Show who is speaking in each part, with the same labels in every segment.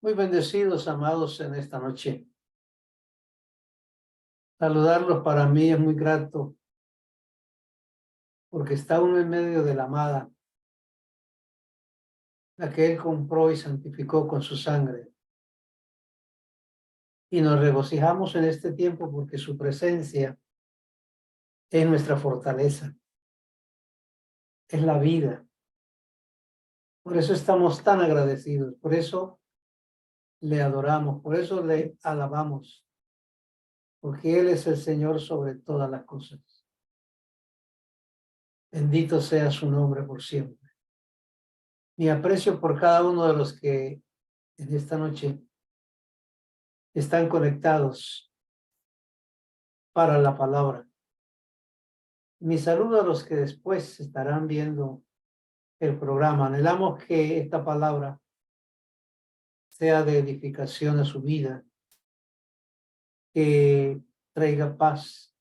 Speaker 1: Muy bendecidos, amados, en esta noche. Saludarlos para mí es muy grato porque está uno en medio de la amada, la que Él compró y santificó con su sangre. Y nos regocijamos en este tiempo porque su presencia es nuestra fortaleza, es la vida. Por eso estamos tan agradecidos, por eso le adoramos, por eso le alabamos, porque Él es el Señor sobre todas las cosas. Bendito sea su nombre por siempre. Mi aprecio por cada uno de los que en esta noche están conectados para la palabra. Mi saludo a los que después estarán viendo el programa. Anhelamos que esta palabra sea de edificación a su vida, que traiga paz,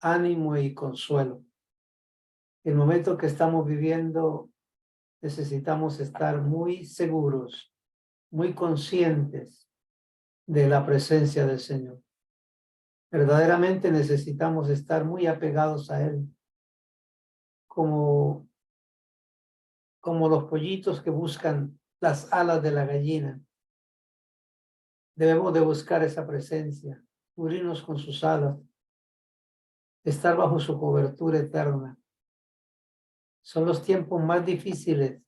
Speaker 1: ánimo y consuelo. El momento que estamos viviendo necesitamos estar muy seguros, muy conscientes de la presencia del Señor. Verdaderamente necesitamos estar muy apegados a Él, como los pollitos que buscan las alas de la gallina. Debemos de buscar esa presencia, cubrirnos con sus alas, estar bajo su cobertura eterna. Son los tiempos más difíciles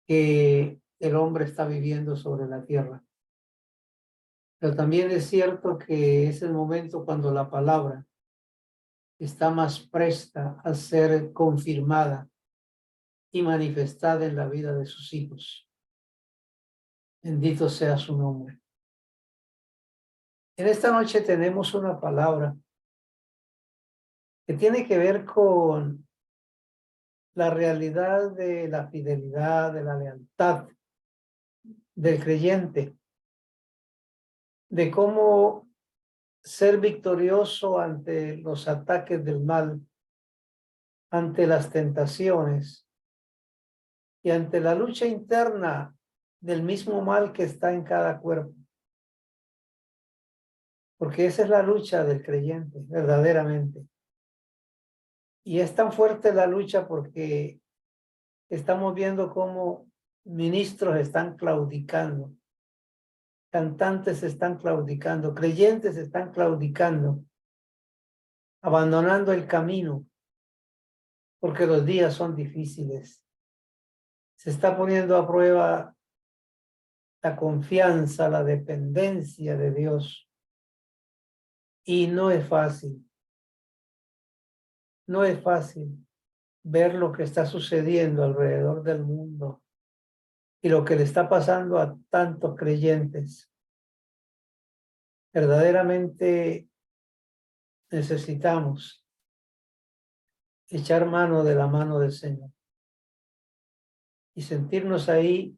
Speaker 1: que el hombre está viviendo sobre la tierra. Pero también es cierto que es el momento cuando la palabra está más presta a ser confirmada y manifestada en la vida de sus hijos. Bendito sea su nombre. En esta noche tenemos una palabra que tiene que ver con la realidad de la fidelidad, de la lealtad del creyente, de cómo ser victorioso ante los ataques del mal, ante las tentaciones y ante la lucha interna del mismo mal que está en cada cuerpo. Porque esa es la lucha del creyente, verdaderamente. Y es tan fuerte la lucha porque estamos viendo cómo ministros están claudicando, cantantes están claudicando, creyentes están claudicando, abandonando el camino, porque los días son difíciles. Se está poniendo a prueba la confianza, la dependencia de Dios. Y no es fácil. No es fácil ver lo que está sucediendo alrededor del mundo y lo que le está pasando a tantos creyentes. Verdaderamente necesitamos echar mano de la mano del Señor y sentirnos ahí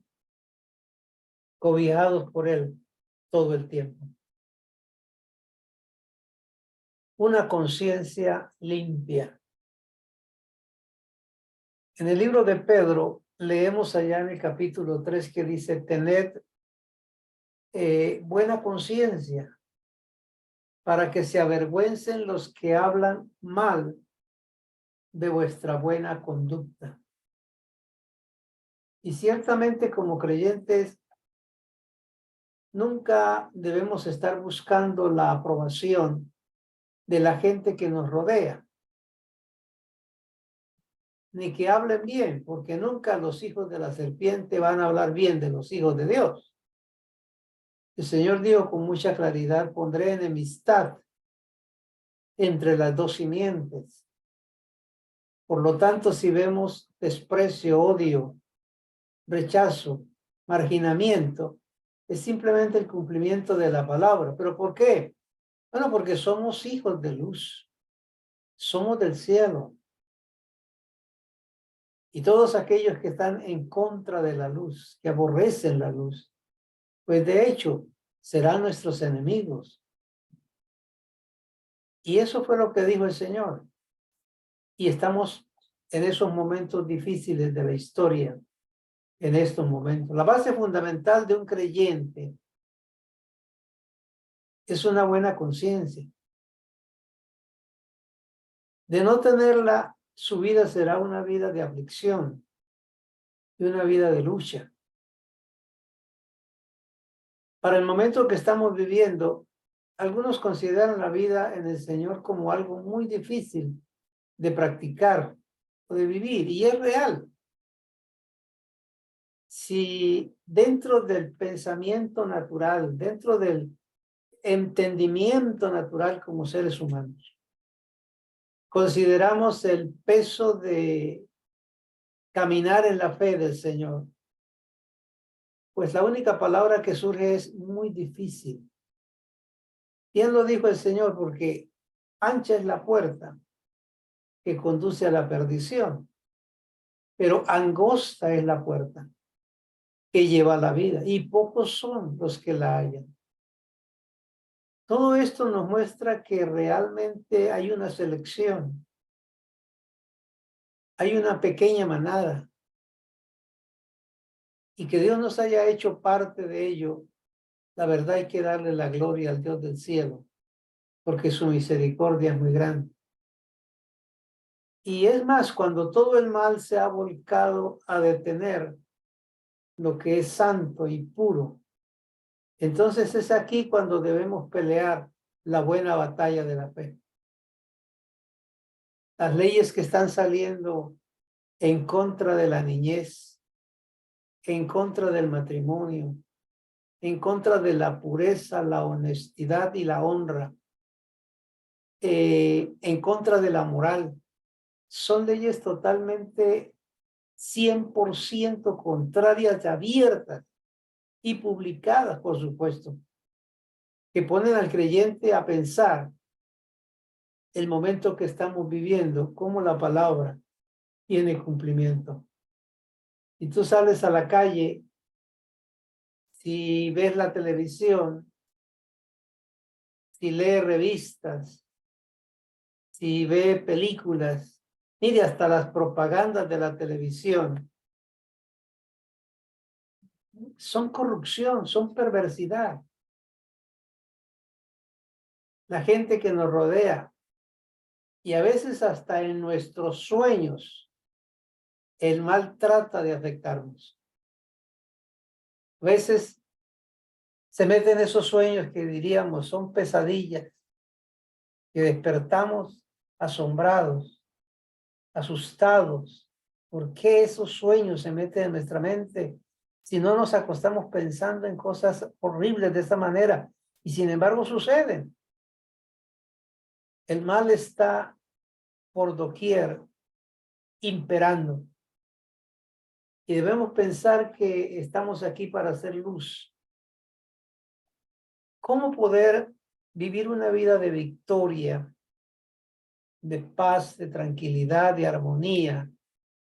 Speaker 1: cobijados por Él todo el tiempo. Una conciencia limpia. En el libro de Pedro leemos allá en el capítulo 3 que dice, tened buena conciencia para que se avergüencen los que hablan mal de vuestra buena conducta. Y ciertamente como creyentes nunca debemos estar buscando la aprobación de la gente que nos rodea, ni que hablen bien, porque nunca los hijos de la serpiente van a hablar bien de los hijos de Dios. El Señor dijo con mucha claridad, pondré enemistad entre las dos simientes. Por lo tanto, si vemos desprecio, odio, rechazo, marginamiento, es simplemente el cumplimiento de la palabra. ¿Pero por qué? Bueno, porque somos hijos de luz, somos del cielo. Y todos aquellos que están en contra de la luz, que aborrecen la luz, pues de hecho serán nuestros enemigos. Y eso fue lo que dijo el Señor. Y estamos en esos momentos difíciles de la historia, en estos momentos. La base fundamental de un creyente es una buena conciencia. De no tenerla, su vida será una vida de aflicción y una vida de lucha. Para el momento que estamos viviendo, algunos consideran la vida en el Señor como algo muy difícil de practicar o de vivir, y es real. Si dentro del pensamiento natural, dentro del entendimiento natural como seres humanos, consideramos el peso de caminar en la fe del Señor, pues la única palabra que surge es muy difícil. ¿Quién lo dijo el Señor? Porque ancha es la puerta que conduce a la perdición, pero angosta es la puerta que lleva a la vida, y pocos son los que la hallan. Todo esto nos muestra que realmente hay una selección, hay una pequeña manada, y que Dios nos haya hecho parte de ello. La verdad, hay que darle la gloria al Dios del cielo, porque su misericordia es muy grande. Y es más, cuando todo el mal se ha volcado a detener lo que es santo y puro, entonces es aquí cuando debemos pelear la buena batalla de la fe. Las leyes que están saliendo en contra de la niñez, en contra del matrimonio, en contra de la pureza, la honestidad y la honra, en contra de la moral, son leyes totalmente 100% contrarias y abiertas y publicadas, por supuesto, que ponen al creyente a pensar el momento que estamos viviendo, cómo la palabra tiene cumplimiento. Y tú sales a la calle, si ves la televisión, si lees revistas, si ves películas, mire, hasta las propagandas de la televisión, son corrupción, son perversidad. La gente que nos rodea, y a veces hasta en nuestros sueños, el mal trata de afectarnos. A veces se meten esos sueños que diríamos son pesadillas, que despertamos asombrados, asustados. ¿Por qué esos sueños se meten en nuestra mente si no nos acostamos pensando en cosas horribles de esta manera? Y sin embargo suceden. El mal está por doquier imperando. Y debemos pensar que estamos aquí para hacer luz. ¿Cómo poder vivir una vida de victoria, de paz, de tranquilidad, de armonía,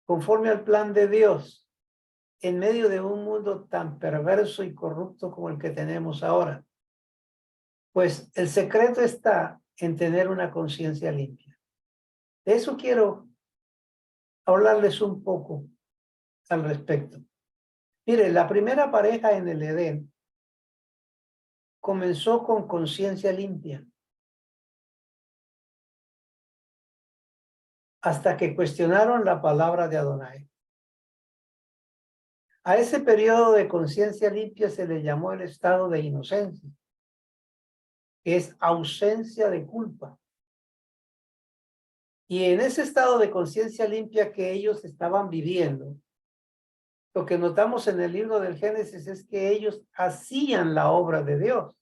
Speaker 1: conforme al plan de Dios, en medio de un mundo tan perverso y corrupto como el que tenemos ahora? Pues el secreto está en tener una conciencia limpia. De eso quiero hablarles un poco al respecto. Mire, la primera pareja en el Edén comenzó con conciencia limpia, hasta que cuestionaron la palabra de Adonai. A ese periodo de conciencia limpia se le llamó el estado de inocencia, que es ausencia de culpa. Y en ese estado de conciencia limpia que ellos estaban viviendo, lo que notamos en el libro del Génesis es que ellos hacían la obra de Dios.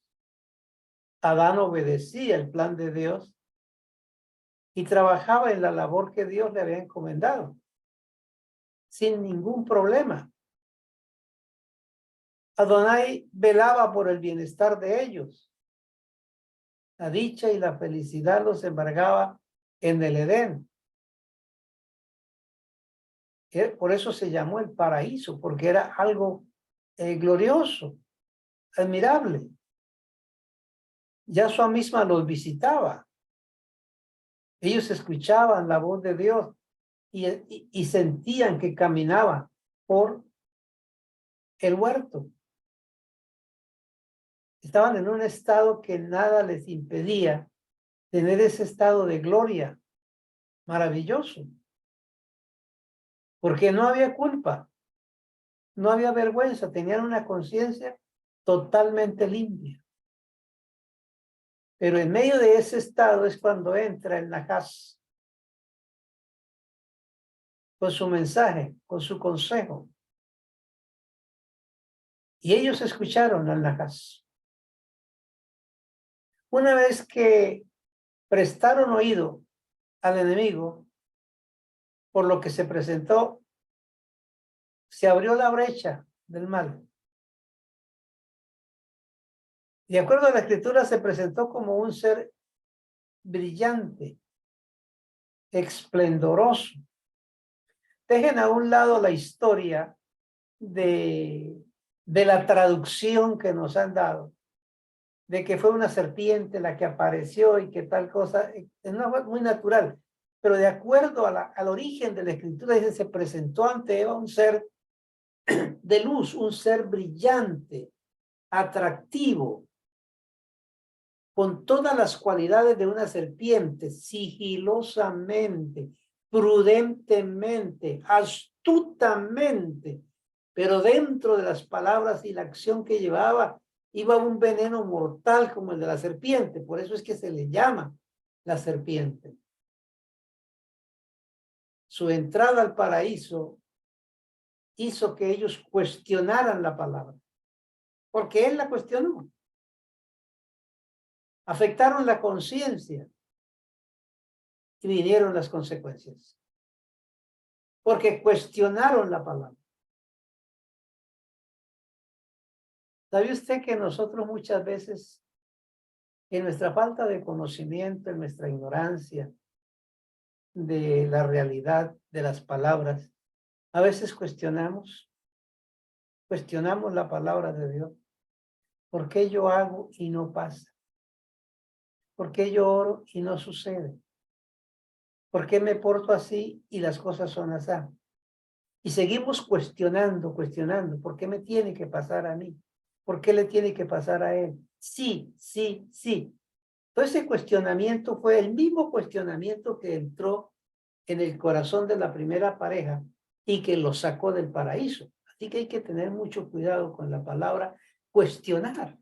Speaker 1: Adán obedecía el plan de Dios y trabajaba en la labor que Dios le había encomendado, sin ningún problema. Adonai velaba por el bienestar de ellos. La dicha y la felicidad los embargaba en el Edén. Por eso se llamó el paraíso, porque era algo glorioso, admirable. Yahshua misma los visitaba. Ellos escuchaban la voz de Dios y sentían que caminaban por el huerto. Estaban en un estado que nada les impedía tener ese estado de gloria maravilloso. Porque no había culpa, no había vergüenza, tenían una conciencia totalmente limpia. Pero en medio de ese estado es cuando entra el Najas con su mensaje, con su consejo. Y ellos escucharon al Najas. Una vez que prestaron oído al enemigo, por lo que se presentó, se abrió la brecha del mal. De acuerdo a la escritura, se presentó como un ser brillante, esplendoroso. Dejen a un lado la historia de la traducción que nos han dado, de que fue una serpiente la que apareció y que tal cosa, es muy natural. Pero de acuerdo al origen de la escritura, dice, se presentó ante Eva un ser de luz, un ser brillante, atractivo, con todas las cualidades de una serpiente, sigilosamente, prudentemente, astutamente, pero dentro de las palabras y la acción que llevaba, iba un veneno mortal como el de la serpiente. Por eso es que se le llama la serpiente. Su entrada al paraíso hizo que ellos cuestionaran la palabra, porque él la cuestionó. Afectaron la conciencia y vinieron las consecuencias, porque cuestionaron la palabra. ¿Sabe usted que nosotros muchas veces, en nuestra falta de conocimiento, en nuestra ignorancia de la realidad de las palabras, a veces cuestionamos la palabra de Dios? ¿Por qué yo hago y no pasa? ¿Por qué yo oro y no sucede? ¿Por qué me porto así y las cosas son así? Y seguimos cuestionando. ¿Por qué me tiene que pasar a mí? ¿Por qué le tiene que pasar a él? Sí. Todo ese cuestionamiento fue el mismo cuestionamiento que entró en el corazón de la primera pareja y que lo sacó del paraíso. Así que hay que tener mucho cuidado con la palabra cuestionar,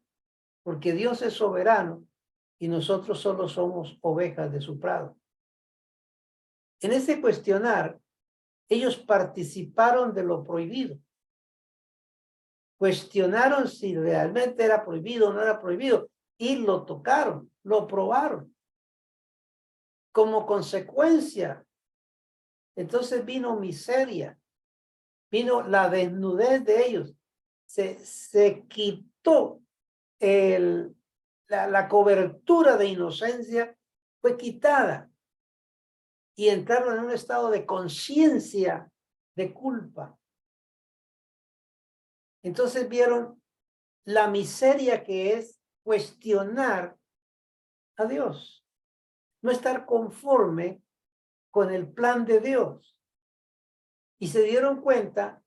Speaker 1: porque Dios es soberano y nosotros solo somos ovejas de su prado. En ese cuestionar, ellos participaron de lo prohibido. Cuestionaron si realmente era prohibido o no era prohibido y lo tocaron, lo probaron. Como consecuencia, entonces vino miseria, vino la desnudez de ellos. Se quitó la cobertura de inocencia, fue quitada y entraron en un estado de conciencia de culpa. Entonces vieron la miseria que es cuestionar a Dios, no estar conforme con el plan de Dios. Y se dieron cuenta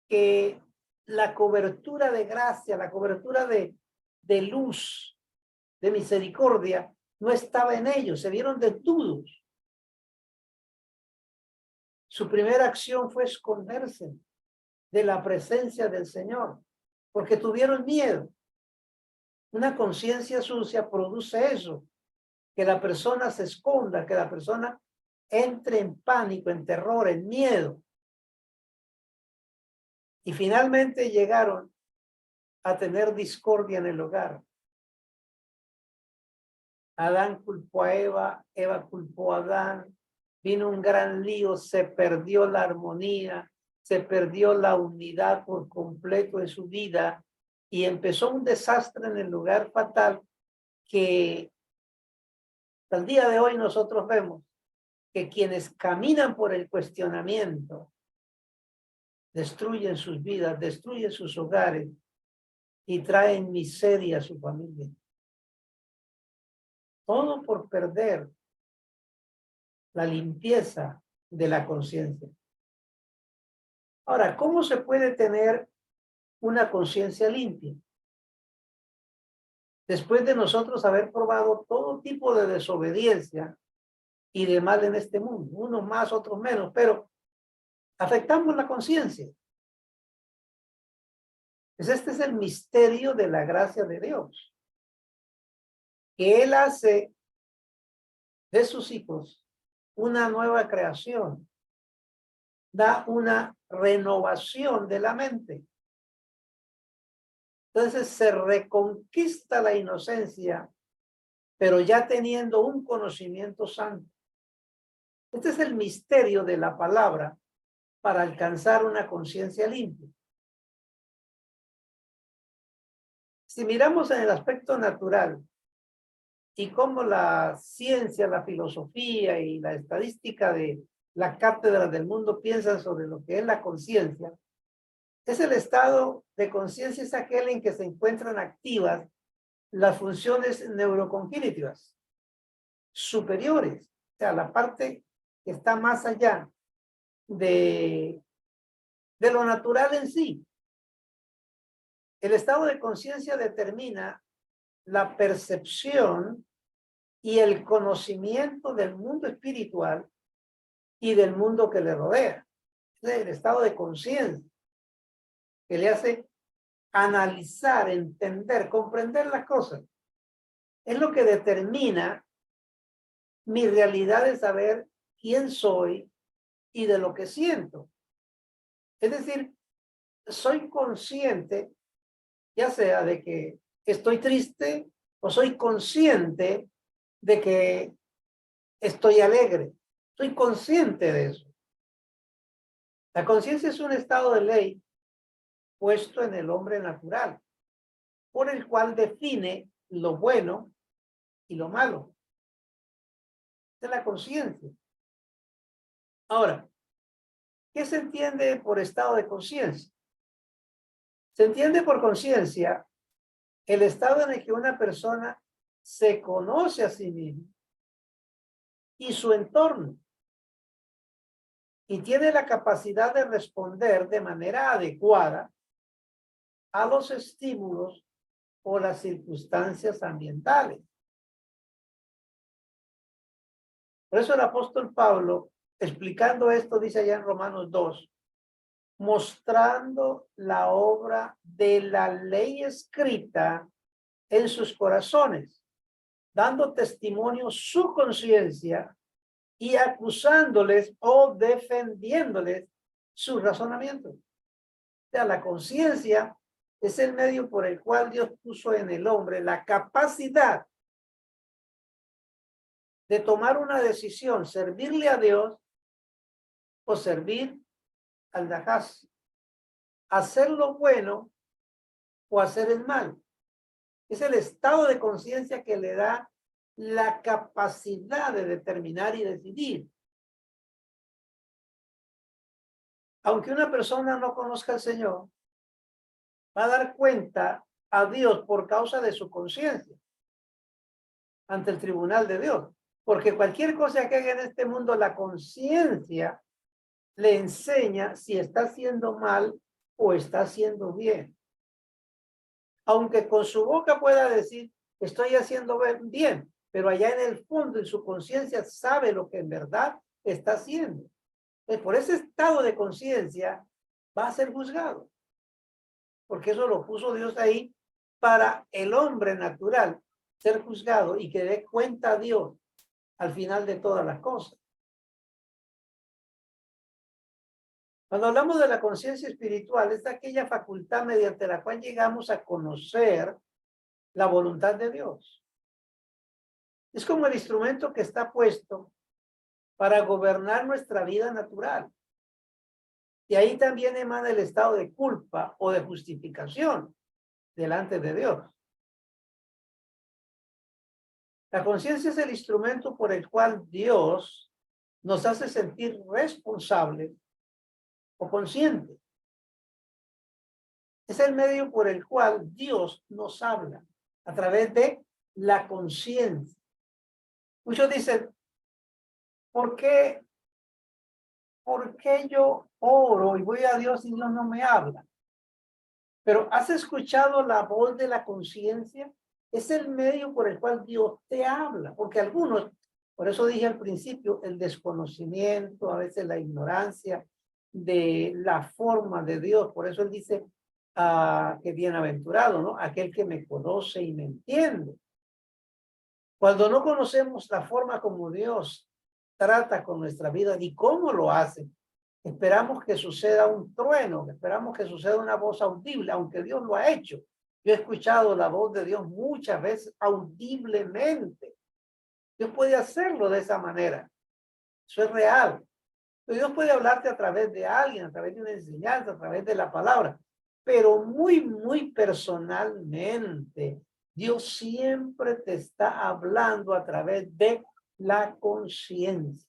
Speaker 1: que la cobertura de gracia, la cobertura de luz, de misericordia, no estaba en ellos, se vieron desnudos. Su primera acción fue esconderse de la presencia del Señor, porque tuvieron miedo. Una conciencia sucia produce eso, que la persona se esconda, que la persona entre en pánico, en terror, en miedo. Y finalmente llegaron a tener discordia en el hogar. Adán culpó a Eva, Eva culpó a Adán, vino un gran lío, se perdió la armonía, se perdió la unidad por completo en su vida y empezó un desastre en el lugar fatal que al día de hoy nosotros vemos que quienes caminan por el cuestionamiento destruyen sus vidas, destruyen sus hogares y traen miseria a su familia. Todo por perder la limpieza de la conciencia. Ahora, ¿cómo se puede tener una conciencia limpia? Después de nosotros haber probado todo tipo de desobediencia y de mal en este mundo, unos más, otros menos, pero afectamos la conciencia. Pues este es el misterio de la gracia de Dios, que Él hace de sus hijos una nueva creación, da una renovación de la mente. Entonces se reconquista la inocencia, pero ya teniendo un conocimiento santo. Este es el misterio de la palabra para alcanzar una conciencia limpia. Si miramos en el aspecto natural y cómo la ciencia, la filosofía y la estadística de la cátedra del mundo piensan sobre lo que es la conciencia, es el estado de conciencia, es aquel en que se encuentran activas las funciones neurocognitivas superiores, o sea, la parte que está más allá de lo natural en sí. El estado de conciencia determina la percepción y el conocimiento del mundo espiritual y del mundo que le rodea. Es el estado de conciencia que le hace analizar, entender, comprender las cosas. Es lo que determina mi realidad de saber quién soy y de lo que siento. Es decir, soy consciente, ya sea de que estoy triste o soy consciente de que estoy alegre. Soy consciente de eso. La conciencia es un estado de ley puesto en el hombre natural, por el cual define lo bueno y lo malo. Esa es la conciencia. Ahora, ¿qué se entiende por estado de conciencia? Se entiende por conciencia el estado en el que una persona se conoce a sí misma y su entorno y tiene la capacidad de responder de manera adecuada a los estímulos o las circunstancias ambientales. Por eso el apóstol Pablo, explicando esto, dice allá en Romanos 2, mostrando la obra de la ley escrita en sus corazones, dando testimonio su conciencia y acusándoles o defendiéndoles sus razonamientos. O sea, la conciencia es el medio por el cual Dios puso en el hombre la capacidad de tomar una decisión, servirle a Dios o servir al Dajás, hacer lo bueno o hacer el mal. Es el estado de conciencia que le da la capacidad de determinar y decidir. Aunque una persona no conozca al Señor, va a dar cuenta a Dios por causa de su conciencia ante el tribunal de Dios. Porque cualquier cosa que haga en este mundo, la conciencia le enseña si está haciendo mal o está haciendo bien. Aunque con su boca pueda decir, estoy haciendo bien, pero allá en el fondo, en su conciencia, sabe lo que en verdad está haciendo. Por ese estado de conciencia va a ser juzgado. Porque eso lo puso Dios ahí para el hombre natural ser juzgado y que dé cuenta a Dios al final de todas las cosas. Cuando hablamos de la conciencia espiritual, es aquella facultad mediante la cual llegamos a conocer la voluntad de Dios. Es como el instrumento que está puesto para gobernar nuestra vida natural. Y ahí también emana el estado de culpa o de justificación delante de Dios. La conciencia es el instrumento por el cual Dios nos hace sentir responsables o conscientes. Es el medio por el cual Dios nos habla a través de la conciencia. Muchos dicen, ¿por qué yo oro y voy a Dios y Dios no me habla? Pero ¿has escuchado la voz de la conciencia? Es el medio por el cual Dios te habla, porque algunos, por eso dije al principio, el desconocimiento, a veces la ignorancia de la forma de Dios, por eso él dice que bienaventurado, ¿no? Aquel que me conoce y me entiende. Cuando no conocemos la forma como Dios trata con nuestra vida y cómo lo hace, esperamos que suceda un trueno, esperamos que suceda una voz audible, aunque Dios lo ha hecho. Yo he escuchado la voz de Dios muchas veces audiblemente. Dios puede hacerlo de esa manera. Eso es real. Pero Dios puede hablarte a través de alguien, a través de una enseñanza, a través de la palabra. Pero muy personalmente, Dios siempre te está hablando a través de la conciencia.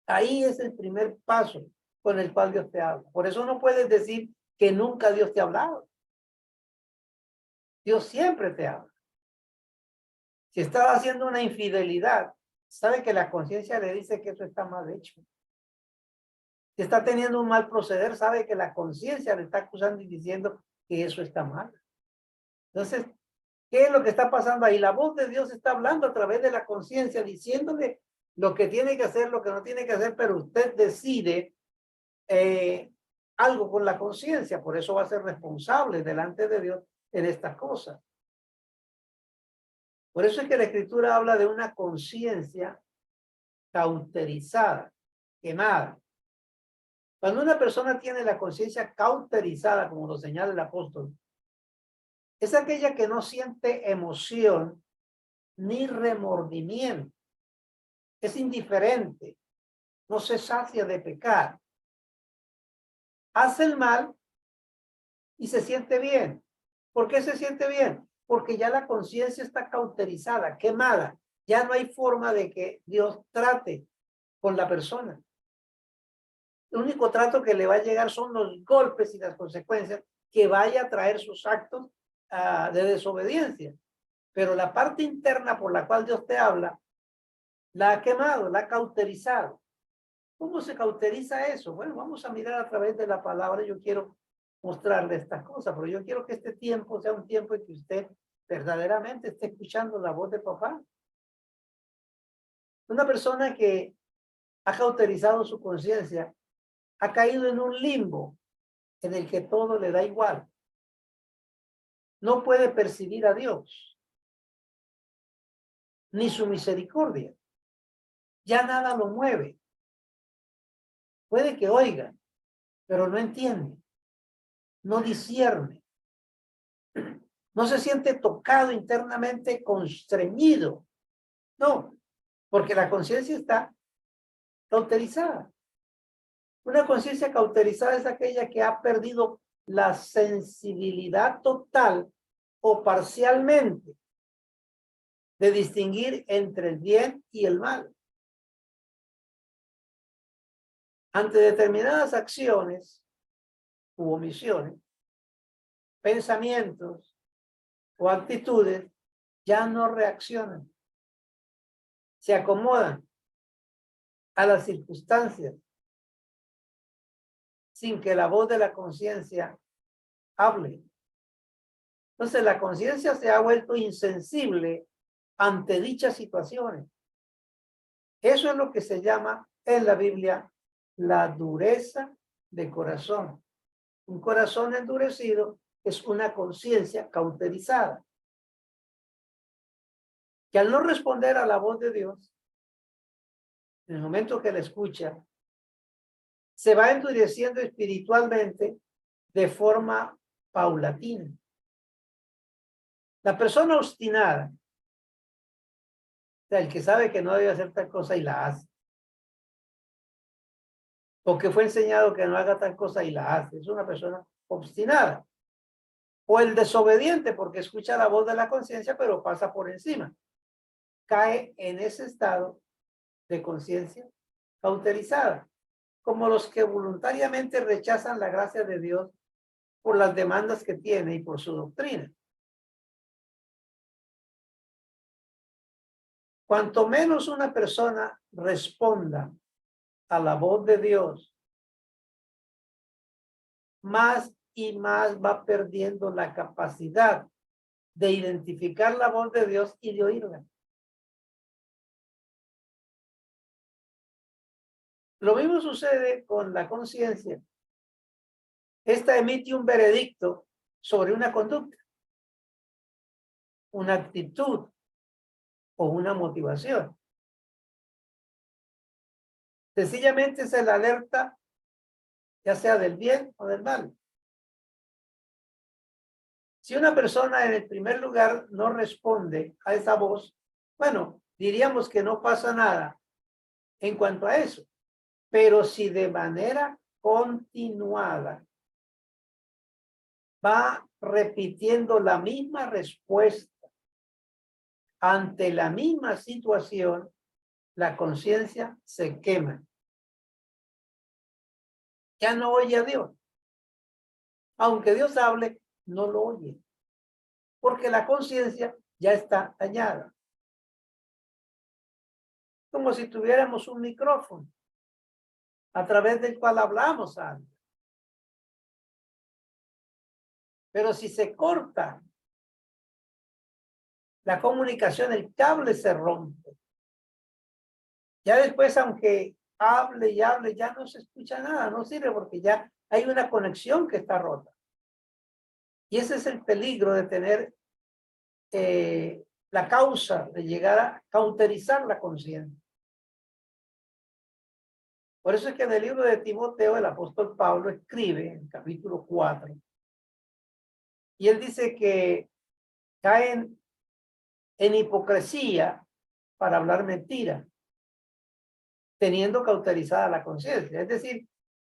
Speaker 1: Ahí es el primer paso con el cual Dios te habla. Por eso no puedes decir que nunca Dios te ha hablado. Dios siempre te habla. Si estás haciendo una infidelidad, sabe que la conciencia le dice que eso está mal hecho. Si está teniendo un mal proceder, sabe que la conciencia le está acusando y diciendo que eso está mal. Entonces, ¿qué es lo que está pasando ahí? La voz de Dios está hablando a través de la conciencia, diciéndole lo que tiene que hacer, lo que no tiene que hacer, pero usted decide algo con la conciencia, por eso va a ser responsable delante de Dios en estas cosas. Por eso es que la Escritura habla de una conciencia cauterizada, quemada. Cuando una persona tiene la conciencia cauterizada, como lo señala el apóstol, es aquella que no siente emoción ni remordimiento, es indiferente, no se sacia de pecar, hace el mal y se siente bien. ¿Por qué se siente bien? Porque ya la conciencia está cauterizada, quemada. Ya no hay forma de que Dios trate con la persona. El único trato que le va a llegar son los golpes y las consecuencias que vaya a traer sus actos de desobediencia. Pero la parte interna por la cual Dios te habla, la ha quemado, la ha cauterizado. ¿Cómo se cauteriza eso? Bueno, vamos a mirar a través de la palabra. Yo quiero mostrarle estas cosas, pero yo quiero que este tiempo sea un tiempo en que usted verdaderamente esté escuchando la voz de papá. Una persona que ha cauterizado su conciencia ha caído en un limbo en el que todo le da igual. No puede percibir a Dios, ni su misericordia. Ya nada lo mueve. Puede que oiga, pero no entiende, no discierne, no se siente tocado internamente, constreñido. No, porque la conciencia está cauterizada. Una conciencia cauterizada es aquella que ha perdido la sensibilidad total o parcialmente de distinguir entre el bien y el mal. Ante determinadas acciones u omisiones, pensamientos o actitudes, ya no reaccionan. Se acomodan a las circunstancias sin que la voz de la conciencia hable. Entonces la conciencia se ha vuelto insensible ante dichas situaciones. Eso es lo que se llama en la Biblia la dureza de corazón. Un corazón endurecido es una conciencia cauterizada, que al no responder a la voz de Dios, en el momento que la escucha, se va endureciendo espiritualmente de forma paulatina. La persona obstinada, o sea, el que sabe que no debe hacer tal cosa y la hace, o que fue enseñado que no haga tal cosa y la hace, es una persona obstinada. O el desobediente, porque escucha la voz de la conciencia, pero pasa por encima. Cae en ese estado de conciencia cauterizada, como los que voluntariamente rechazan la gracia de Dios por las demandas que tiene y por su doctrina. Cuanto menos una persona responda a la voz de Dios, más y más va perdiendo la capacidad de identificar la voz de Dios y de oírla. Lo mismo sucede con la conciencia. Esta emite un veredicto sobre una conducta, una actitud o una motivación. Sencillamente se la alerta, ya sea del bien o del mal. Si una persona en el primer lugar no responde a esa voz, bueno, diríamos que no pasa nada en cuanto a eso. Pero si de manera continuada va repitiendo la misma respuesta ante la misma situación, la conciencia se quema. Ya no oye a Dios. Aunque Dios hable, no lo oye. Porque la conciencia ya está dañada. Como si tuviéramos un micrófono a través del cual hablamos algo. Pero si se corta la comunicación, el cable se rompe. Ya después, aunque hable y hable, ya no se escucha nada, no sirve porque ya hay una conexión que está rota. Y ese es el peligro de tener la causa de llegar a cauterizar la conciencia. Por eso es que en el libro de Timoteo el apóstol Pablo escribe en capítulo 4 y él dice que caen en hipocresía para hablar mentira, teniendo cauterizada la conciencia. Es decir,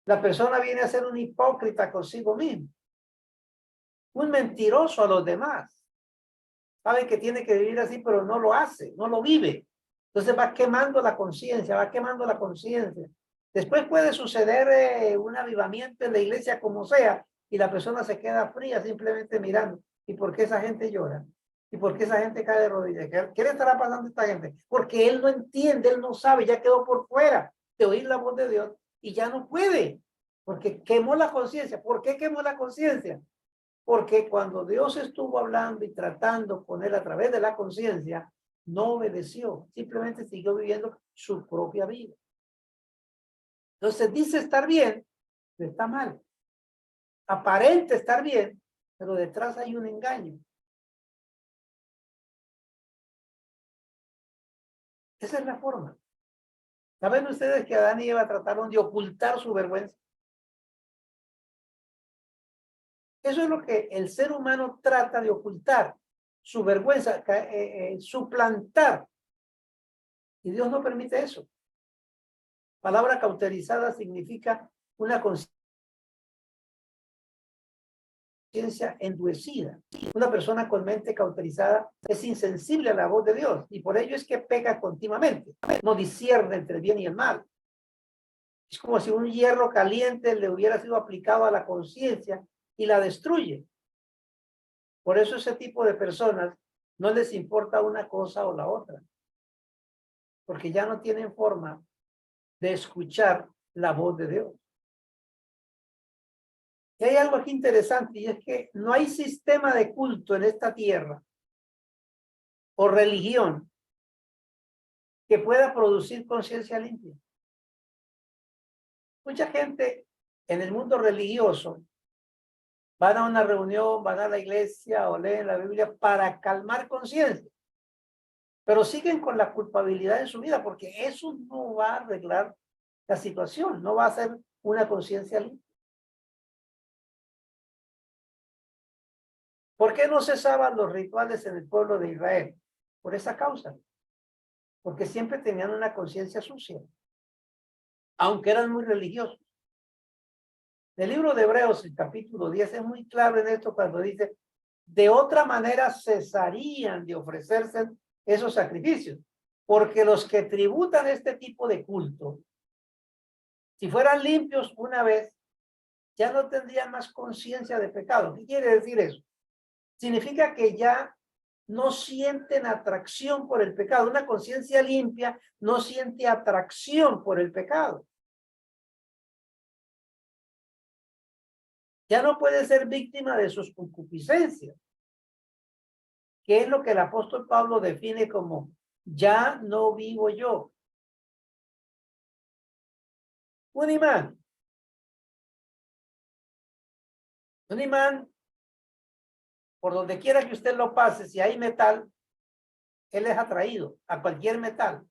Speaker 1: la persona viene a ser un hipócrita consigo mismo, un mentiroso a los demás. Sabe que tiene que vivir así, pero no lo hace, no lo vive. Entonces va quemando la conciencia, va quemando la conciencia. Después puede suceder un avivamiento en la iglesia como sea, y la persona se queda fría simplemente mirando. ¿Y por qué esa gente llora? ¿Y por qué esa gente cae de rodillas? ¿Qué le estará pasando a esta gente? Porque él no entiende, él no sabe, ya quedó por fuera de oír la voz de Dios y ya no puede, porque quemó la conciencia. ¿Por qué quemó la conciencia? Porque cuando Dios estuvo hablando y tratando con él a través de la conciencia, no obedeció, simplemente siguió viviendo su propia vida. Entonces dice estar bien, pero está mal. Aparente estar bien, pero detrás hay un engaño. Esa es la forma. ¿Saben ustedes que Adán y Eva trataron de ocultar su vergüenza? Eso es lo que el ser humano trata de ocultar, su vergüenza, suplantar. Y Dios no permite eso. Palabra cauterizada significa una conciencia endurecida. Una persona con mente cauterizada es insensible a la voz de Dios y por ello es que peca continuamente. No discierne entre el bien y el mal. Es como si un hierro caliente le hubiera sido aplicado a la conciencia y la destruye. Por eso ese tipo de personas no les importa una cosa o la otra, porque ya no tienen forma de escuchar la voz de Dios. Y hay algo aquí interesante y es que no hay sistema de culto en esta tierra o religión que pueda producir conciencia limpia. Mucha gente en el mundo religioso van a una reunión, van a la iglesia o leen la Biblia para calmar conciencia, pero siguen con la culpabilidad en su vida porque eso no va a arreglar la situación, no va a ser una conciencia limpia. ¿Por qué no cesaban los rituales en el pueblo de Israel? Por esa causa. Porque siempre tenían una conciencia sucia, aunque eran muy religiosos. El libro de Hebreos, el capítulo 10, es muy claro en esto cuando dice, de otra manera cesarían de ofrecerse esos sacrificios, porque los que tributan este tipo de culto, si fueran limpios una vez, ya no tendrían más conciencia de pecado. ¿Qué quiere decir eso? Significa que ya no sienten atracción por el pecado. Una conciencia limpia no siente atracción por el pecado. Ya no puede ser víctima de sus concupiscencias, que es lo que el apóstol Pablo define como ya no vivo yo. Un imán. Un imán, por donde quiera que usted lo pase, si hay metal, él es atraído a cualquier metal.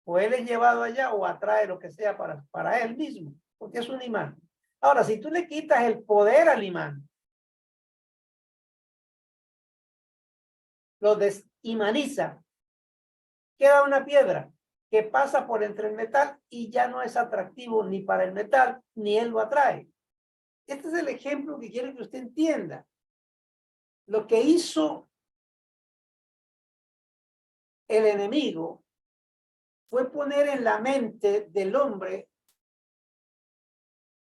Speaker 1: O él es llevado allá o atrae lo que sea para él mismo, porque es un imán. Ahora, si tú le quitas el poder al imán, lo desimaniza, queda una piedra que pasa por entre el metal y ya no es atractivo ni para el metal, ni él lo atrae. Este es el ejemplo que quiero que usted entienda. Lo que hizo el enemigo fue poner en la mente del hombre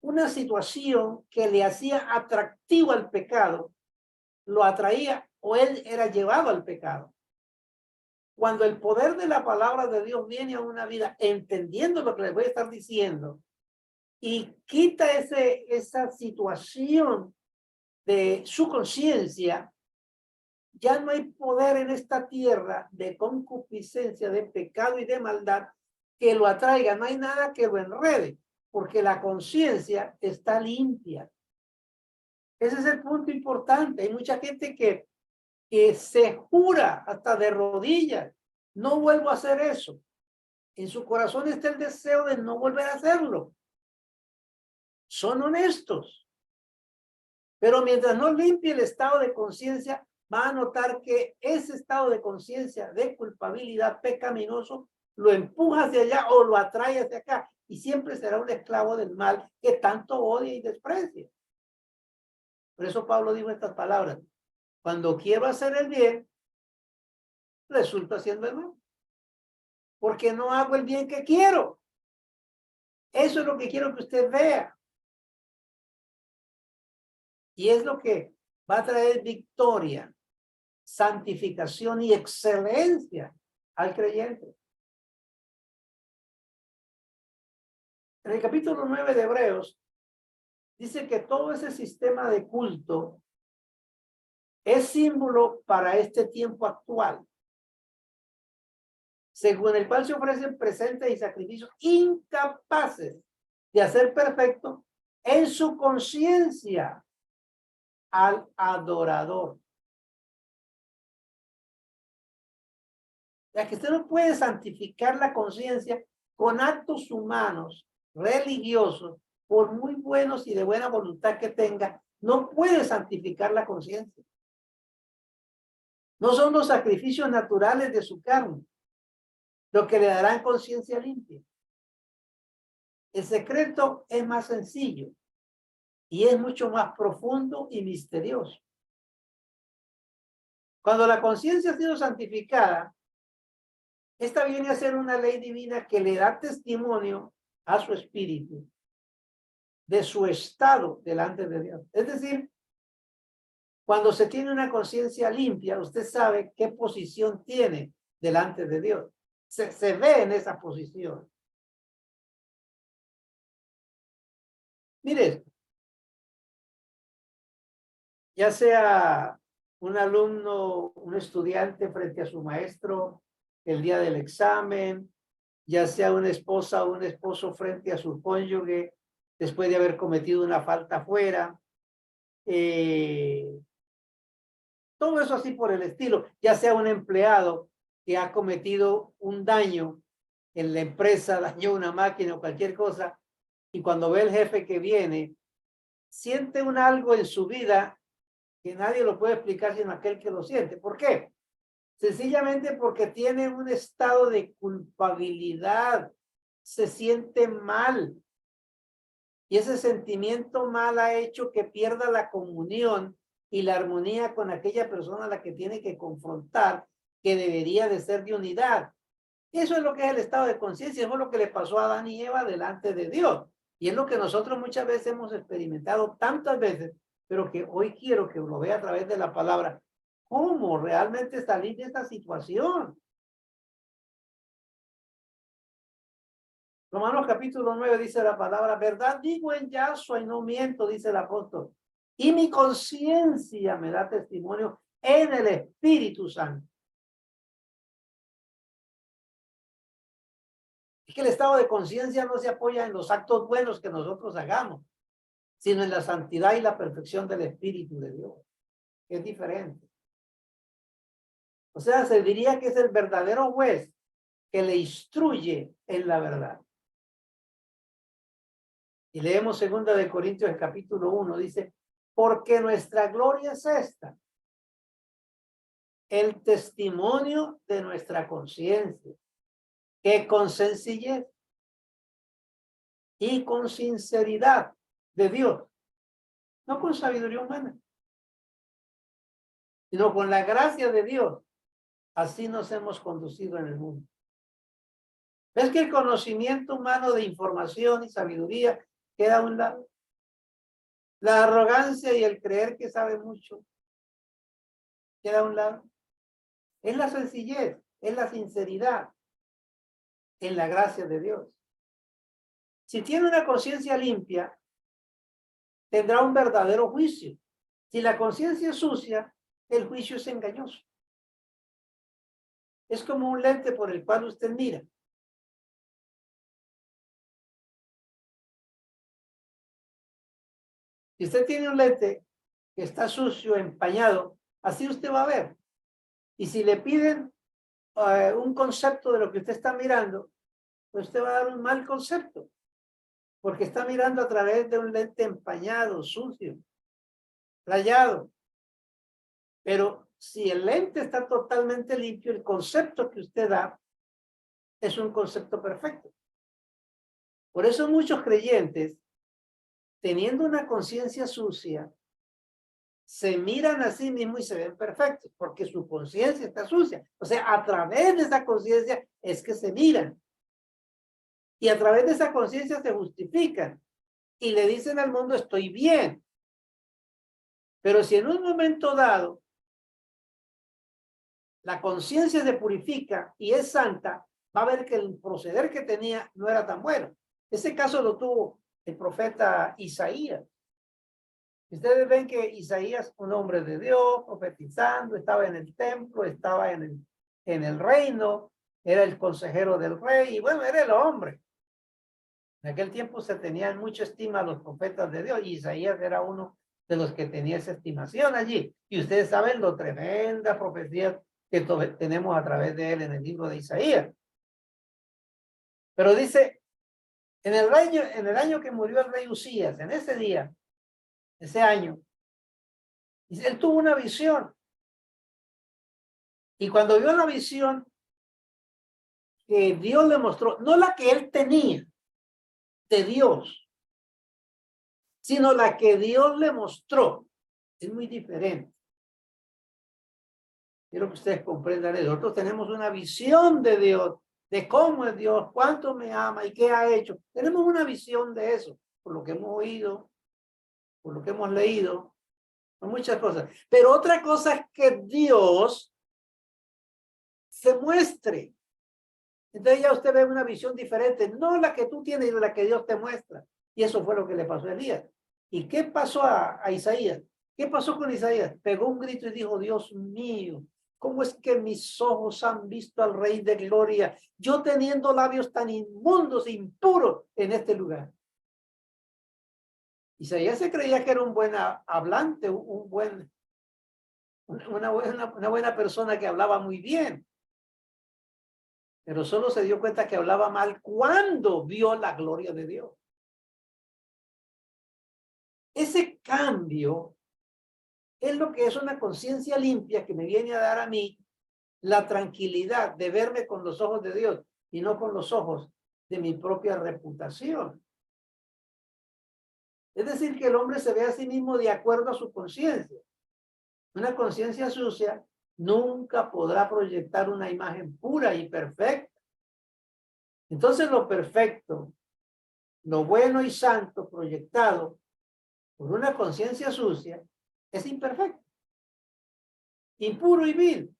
Speaker 1: una situación que le hacía atractivo al pecado, lo atraía o él era llevado al pecado. Cuando el poder de la palabra de Dios viene a una vida, entendiendo lo que les voy a estar diciendo, y quita esa situación de su conciencia, ya no hay poder en esta tierra de concupiscencia, de pecado y de maldad que lo atraiga. No hay nada que lo enrede, porque la conciencia está limpia. Ese es el punto importante. Hay mucha gente que se jura hasta de rodillas, no vuelvo a hacer eso. En su corazón está el deseo de no volver a hacerlo. Son honestos. Pero mientras no limpie el estado de conciencia, va a notar que ese estado de conciencia de culpabilidad pecaminoso lo empuja hacia allá o lo atrae hacia acá y siempre será un esclavo del mal que tanto odia y desprecia. Por eso Pablo dijo estas palabras: cuando quiero hacer el bien, resulta haciendo el mal, porque no hago el bien que quiero. Eso es lo que quiero que usted vea. Y es lo que va a traer victoria, santificación y excelencia al creyente. En el capítulo 9 de Hebreos, dice que todo ese sistema de culto es símbolo para este tiempo actual, según el cual se ofrecen presentes y sacrificios incapaces de hacer perfecto en su conciencia al adorador. Ya que usted no puede santificar la conciencia con actos humanos, religiosos, por muy buenos y de buena voluntad que tenga, no puede santificar la conciencia. No son los sacrificios naturales de su carne lo que le darán conciencia limpia. El secreto es más sencillo y es mucho más profundo y misterioso. Cuando la conciencia ha sido santificada, esta viene a ser una ley divina que le da testimonio a su espíritu de su estado delante de Dios. Es decir, cuando se tiene una conciencia limpia, usted sabe qué posición tiene delante de Dios. Se ve en esa posición. Mire, ya sea un alumno, un estudiante frente a su maestro el día del examen, ya sea una esposa o un esposo frente a su cónyuge después de haber cometido una falta afuera, todo eso así por el estilo, ya sea un empleado que ha cometido un daño en la empresa, dañó una máquina o cualquier cosa, y cuando ve el jefe que viene, siente un algo en su vida que nadie lo puede explicar sino aquel que lo siente. ¿Por qué? Sencillamente porque tiene un estado de culpabilidad, se siente mal. Y ese sentimiento mal ha hecho que pierda la comunión y la armonía con aquella persona a la que tiene que confrontar, que debería de ser de unidad. Eso es lo que es el estado de conciencia, eso es lo que le pasó a Adán y Eva delante de Dios. Y es lo que nosotros muchas veces hemos experimentado tantas veces, pero que hoy quiero que lo vea a través de la palabra. ¿Cómo realmente salir de esta situación? Romanos capítulo 9 dice la palabra, verdad digo en Yahshua y no miento, dice el apóstol. Y mi conciencia me da testimonio en el Espíritu Santo. Es que el estado de conciencia no se apoya en los actos buenos que nosotros hagamos, sino en la santidad y la perfección del Espíritu de Dios. Es diferente. O sea, se diría que es el verdadero juez que le instruye en la verdad. Y leemos 2 Corintios el capítulo 1, dice, porque nuestra gloria es esta, el testimonio de nuestra conciencia, que con sencillez y con sinceridad de Dios, no con sabiduría humana, sino con la gracia de Dios, así nos hemos conducido en el mundo. ¿Ves que el conocimiento humano de información y sabiduría queda a un lado? La arrogancia y el creer que sabe mucho queda a un lado. Es la sencillez, es la sinceridad en la gracia de Dios. Si tiene una conciencia limpia, tendrá un verdadero juicio. Si la conciencia es sucia, el juicio es engañoso. Es como un lente por el cual usted mira. Si usted tiene un lente que está sucio, empañado, así usted va a ver. Y si le piden un concepto de lo que usted está mirando, pues usted va a dar un mal concepto, porque está mirando a través de un lente empañado, sucio, rayado. Pero si el lente está totalmente limpio, el concepto que usted da es un concepto perfecto. Por eso muchos creyentes, teniendo una conciencia sucia, se miran a sí mismos y se ven perfectos, porque su conciencia está sucia. O sea, a través de esa conciencia es que se miran. Y a través de esa conciencia se justifican. Y le dicen al mundo, estoy bien. Pero si en un momento dado la conciencia se purifica y es santa, va a ver que el proceder que tenía no era tan bueno. Ese caso lo tuvo el profeta Isaías. Ustedes ven que Isaías, un hombre de Dios, profetizando, estaba en el templo, estaba en el reino, era el consejero del rey, y bueno, era el hombre. En aquel tiempo se tenían mucha estima a los profetas de Dios, y Isaías era uno de los que tenía esa estimación allí. Y ustedes saben lo tremenda profecía que tenemos a través de él en el libro de Isaías. Pero dice, en el año que murió el rey Usías, en ese día, ese año, dice, él tuvo una visión. Y cuando vio la visión que Dios le mostró, no la que él tenía de Dios, sino la que Dios le mostró, es muy diferente. Quiero que ustedes comprendan eso. Nosotros tenemos una visión de Dios, de cómo es Dios, cuánto me ama y qué ha hecho. Tenemos una visión de eso, por lo que hemos oído, por lo que hemos leído, por muchas cosas. Pero otra cosa es que Dios se muestre. Entonces ya usted ve una visión diferente, no la que tú tienes, sino la que Dios te muestra. Y eso fue lo que le pasó a Elías. ¿Y qué pasó a Isaías? ¿Qué pasó con Isaías? Pegó un grito y dijo, Dios mío, ¿cómo es que mis ojos han visto al Rey de Gloria? Yo teniendo labios tan inmundos e impuros en este lugar. Isaías se creía que era un buen hablante, una buena persona que hablaba muy bien. Pero solo se dio cuenta que hablaba mal cuando vio la gloria de Dios. Ese cambio es lo que es una conciencia limpia que me viene a dar a mí la tranquilidad de verme con los ojos de Dios y no con los ojos de mi propia reputación. Es decir, que el hombre se ve a sí mismo de acuerdo a su conciencia. Una conciencia sucia nunca podrá proyectar una imagen pura y perfecta. Entonces lo perfecto, lo bueno y santo proyectado por una conciencia sucia es imperfecto, impuro y vil.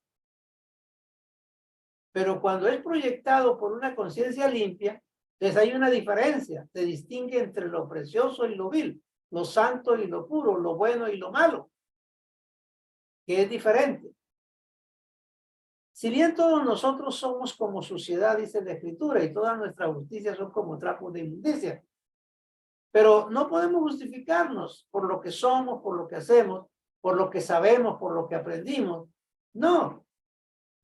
Speaker 1: Pero cuando es proyectado por una conciencia limpia, entonces hay una diferencia. Se distingue entre lo precioso y lo vil, lo santo y lo puro, lo bueno y lo malo, que es diferente. Si bien todos nosotros somos como suciedad, dice la Escritura, y todas nuestras justicias son como trapos de inmundicia, pero no podemos justificarnos por lo que somos, por lo que hacemos, por lo que sabemos, por lo que aprendimos. No,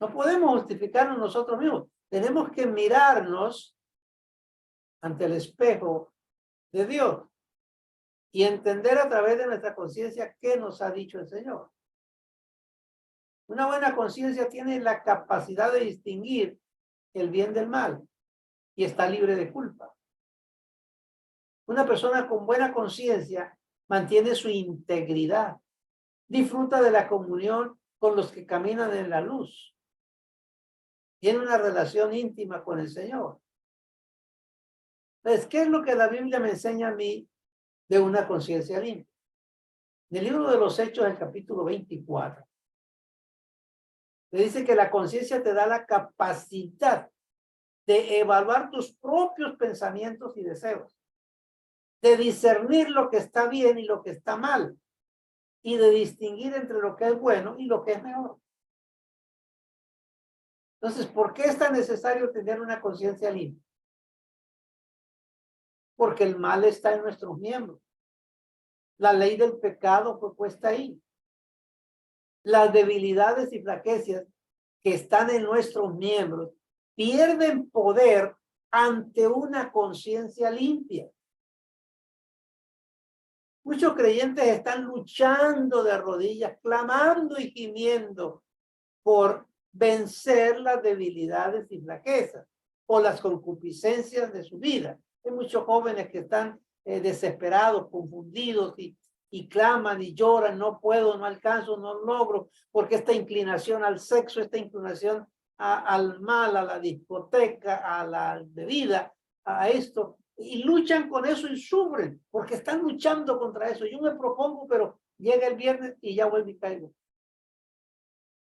Speaker 1: no podemos justificarnos nosotros mismos. Tenemos que mirarnos ante el espejo de Dios y entender a través de nuestra conciencia qué nos ha dicho el Señor. Una buena conciencia tiene la capacidad de distinguir el bien del mal y está libre de culpa. Una persona con buena conciencia mantiene su integridad, disfruta de la comunión con los que caminan en la luz, tiene una relación íntima con el Señor. Entonces, ¿qué es lo que la Biblia me enseña a mí de una conciencia limpia? En el libro de los Hechos, el capítulo 24, le dice que la conciencia te da la capacidad de evaluar tus propios pensamientos y deseos, de discernir lo que está bien y lo que está mal, y de distinguir entre lo que es bueno y lo que es mejor. Entonces, ¿por qué es tan necesario tener una conciencia limpia? Porque el mal está en nuestros miembros. La ley del pecado fue puesta ahí. Las debilidades y flaquezas que están en nuestros miembros pierden poder ante una conciencia limpia. Muchos creyentes están luchando de rodillas, clamando y gimiendo por vencer las debilidades y flaquezas o las concupiscencias de su vida. Hay muchos jóvenes que están desesperados, confundidos y claman y lloran, no puedo, no alcanzo, no logro, porque esta inclinación al sexo, esta inclinación al mal, a la discoteca, a la bebida, a esto, y luchan con eso y sufren, porque están luchando contra eso. Yo me propongo, pero llega el viernes y ya vuelvo y caigo.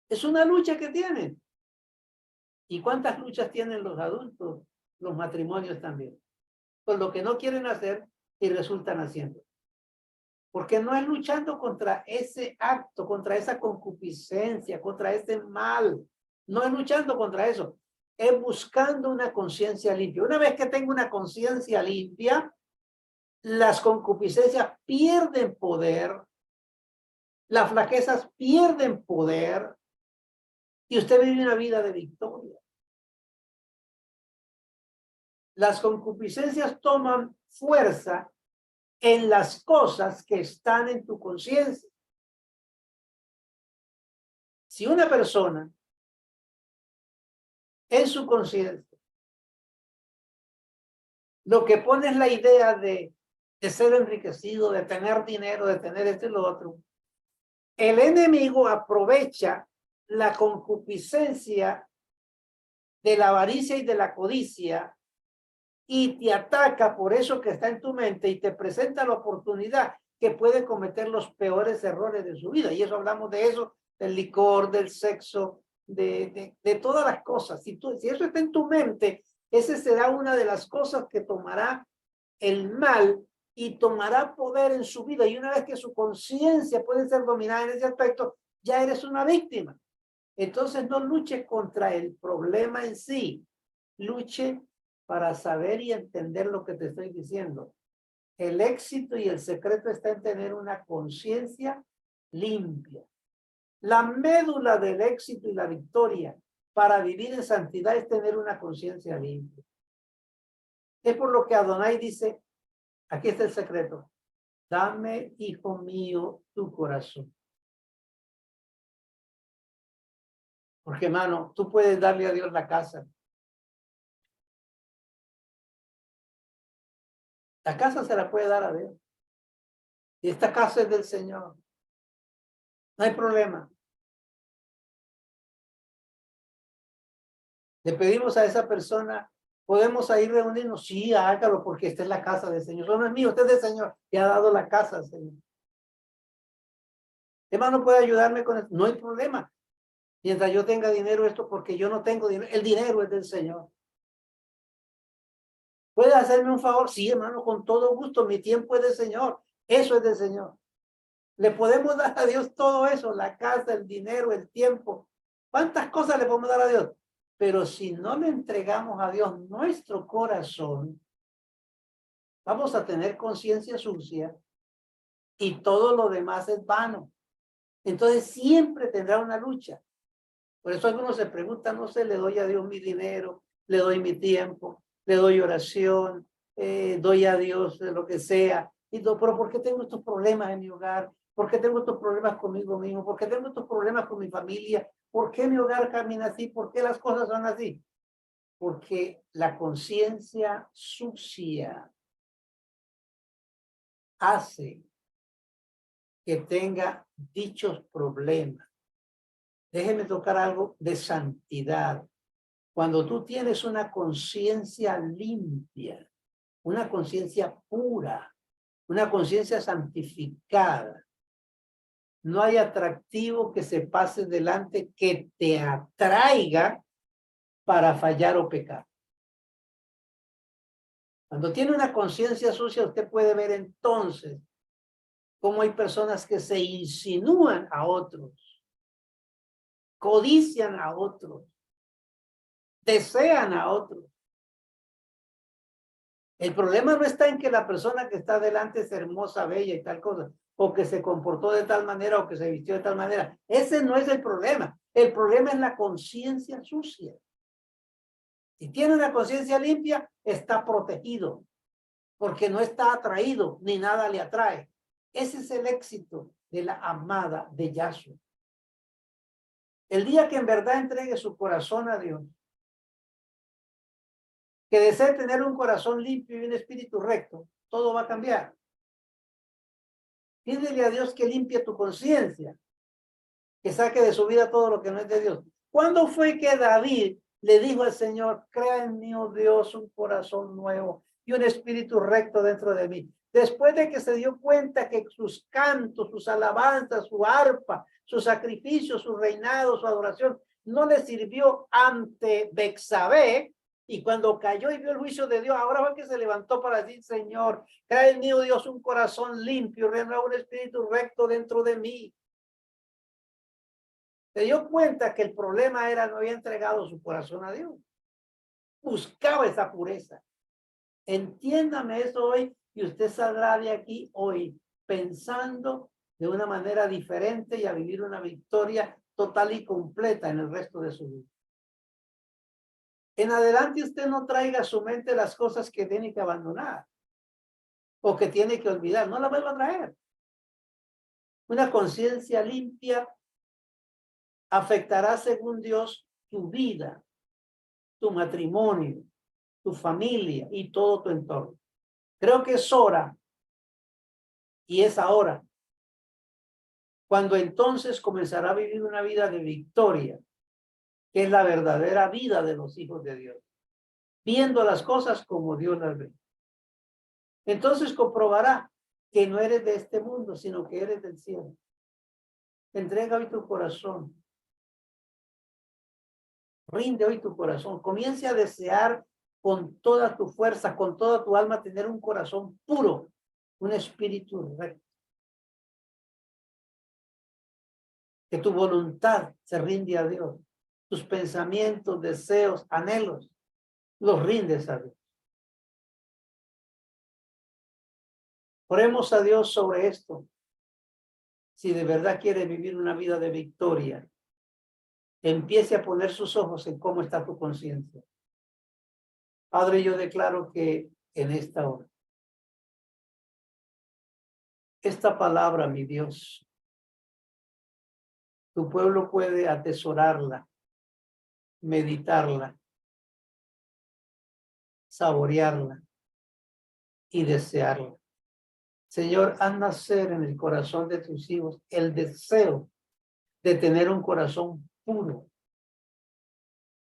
Speaker 1: Es una lucha que tienen. ¿Y cuántas luchas tienen los adultos? Los matrimonios también. Pues lo que no quieren hacer y resultan haciendo. Porque no es luchando contra ese acto, contra esa concupiscencia, contra ese mal. No es luchando contra eso. Es buscando una conciencia limpia. Una vez que tengo una conciencia limpia, las concupiscencias pierden poder, las flaquezas pierden poder y usted vive una vida de victoria. Las concupiscencias toman fuerza en las cosas que están en tu conciencia. Si una persona en su conciencia lo que pone es la idea de ser enriquecido, de tener dinero, de tener esto y lo otro, el enemigo aprovecha la concupiscencia de la avaricia y de la codicia y te ataca por eso que está en tu mente y te presenta la oportunidad que puede cometer los peores errores de su vida. Y eso hablamos de eso, del licor, del sexo, de todas las cosas. Si eso está en tu mente, esa será una de las cosas que tomará el mal y tomará poder en su vida. Y una vez que su conciencia puede ser dominada en ese aspecto, ya eres una víctima. Entonces no luche contra el problema en sí, luche para saber y entender lo que te estoy diciendo. El éxito y el secreto está en tener una conciencia limpia. La médula del éxito y la victoria para vivir en santidad es tener una conciencia limpia. Es por lo que Adonai dice, aquí está el secreto, Dame, hijo mío, tu corazón. Porque, hermano, tú puedes darle a Dios la casa. La casa se la puede dar a Dios. Y esta casa es del Señor. No hay problema. Le pedimos a esa persona, ¿podemos ahí reunirnos? Sí, hágalo porque esta es la casa del Señor. No es mío, usted es del Señor. Y ha dado la casa al Señor. Hermano, ¿puede ayudarme con esto? No hay problema. Mientras yo tenga dinero, esto porque yo no tengo dinero. El dinero es del Señor. ¿Puede hacerme un favor? Sí, hermano, con todo gusto. Mi tiempo es del Señor. Eso es del Señor. Le podemos dar a Dios todo eso, la casa, el dinero, el tiempo. ¿Cuántas cosas le podemos dar a Dios? Pero si no le entregamos a Dios nuestro corazón, vamos a tener conciencia sucia y todo lo demás es vano. Entonces siempre tendrá una lucha. Por eso algunos se preguntan, no sé, le doy a Dios mi dinero, le doy mi tiempo, le doy oración, doy a Dios lo que sea. Y todo, pero ¿por qué tengo estos problemas en mi hogar? ¿Por qué tengo estos problemas conmigo mismo? ¿Por qué tengo estos problemas con mi familia? ¿Por qué mi hogar camina así? ¿Por qué las cosas son así? Porque la conciencia sucia hace que tenga dichos problemas. Déjeme tocar algo de santidad. Cuando tú tienes una conciencia limpia, una conciencia pura, una conciencia santificada, no hay atractivo que se pase delante que te atraiga para fallar o pecar. Cuando tiene una conciencia sucia, usted puede ver entonces cómo hay personas que se insinúan a otros, codician a otros, desean a otros. El problema no está en que la persona que está delante es hermosa, bella y tal cosa, o que se comportó de tal manera o que se vistió de tal manera. Ese no es el problema. El problema es la conciencia sucia. Si tiene una conciencia limpia, está protegido, porque no está atraído, ni nada le atrae. Ese es el éxito de la amada de Yahshua. El día que en verdad entregue su corazón a Dios, que desee tener un corazón limpio y un espíritu recto, todo va a cambiar. Pídele a Dios que limpie tu conciencia, que saque de su vida todo lo que no es de Dios. ¿Cuándo fue que David le dijo al Señor, crea en mí, oh Dios, un corazón nuevo y un espíritu recto dentro de mí? Después de que se dio cuenta que sus cantos, sus alabanzas, su arpa, su sacrificio, su reinado, su adoración, no le sirvió ante Bexabé, y cuando cayó y vio el juicio de Dios, ahora fue que se levantó para decir, Señor, crea en mí, oh Dios, un corazón limpio, renueva un espíritu recto dentro de mí. Se dio cuenta que el problema era no había entregado su corazón a Dios. Buscaba esa pureza. Entiéndame eso hoy y usted saldrá de aquí hoy pensando de una manera diferente y a vivir una victoria total y completa en el resto de su vida. En adelante usted no traiga a su mente las cosas que tiene que abandonar o que tiene que olvidar. No las vuelva a traer. Una conciencia limpia afectará según Dios tu vida, tu matrimonio, tu familia y todo tu entorno. Creo que es hora y es ahora cuando entonces comenzará a vivir una vida de victoria, que es la verdadera vida de los hijos de Dios, viendo las cosas como Dios las ve. Entonces comprobará que no eres de este mundo, sino que eres del cielo. Entrega hoy tu corazón. Rinde hoy tu corazón. Comience a desear con toda tu fuerza, con toda tu alma, tener un corazón puro, un espíritu recto. Que tu voluntad se rinde a Dios. Tus pensamientos, deseos, anhelos, los rindes a Dios. Oremos a Dios sobre esto. Si de verdad quiere vivir una vida de victoria, empiece a poner sus ojos en cómo está tu conciencia. Padre, yo declaro que en esta hora esta palabra, mi Dios, tu pueblo puede atesorarla, meditarla, saborearla y desearla. Señor, haz nacer en el corazón de tus hijos el deseo de tener un corazón puro,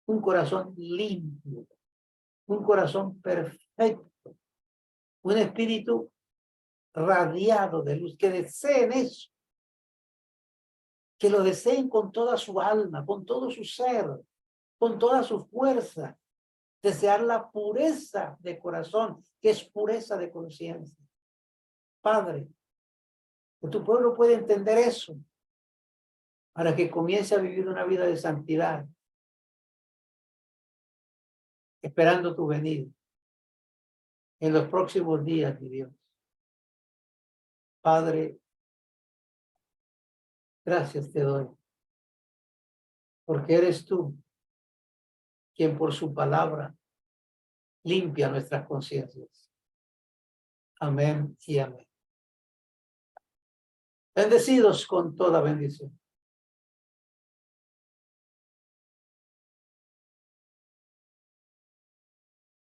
Speaker 1: un corazón limpio, un corazón perfecto, un espíritu radiado de luz, que deseen eso, que lo deseen con toda su alma, con todo su ser, con toda su fuerza, desear la pureza de corazón, que es pureza de conciencia. Padre, que tu pueblo pueda entender eso, para que comience a vivir una vida de santidad, esperando tu venida en los próximos días, mi Dios. Padre, gracias te doy, porque eres tú quien por su palabra limpia nuestras conciencias. Amén y amén. Bendecidos con toda bendición.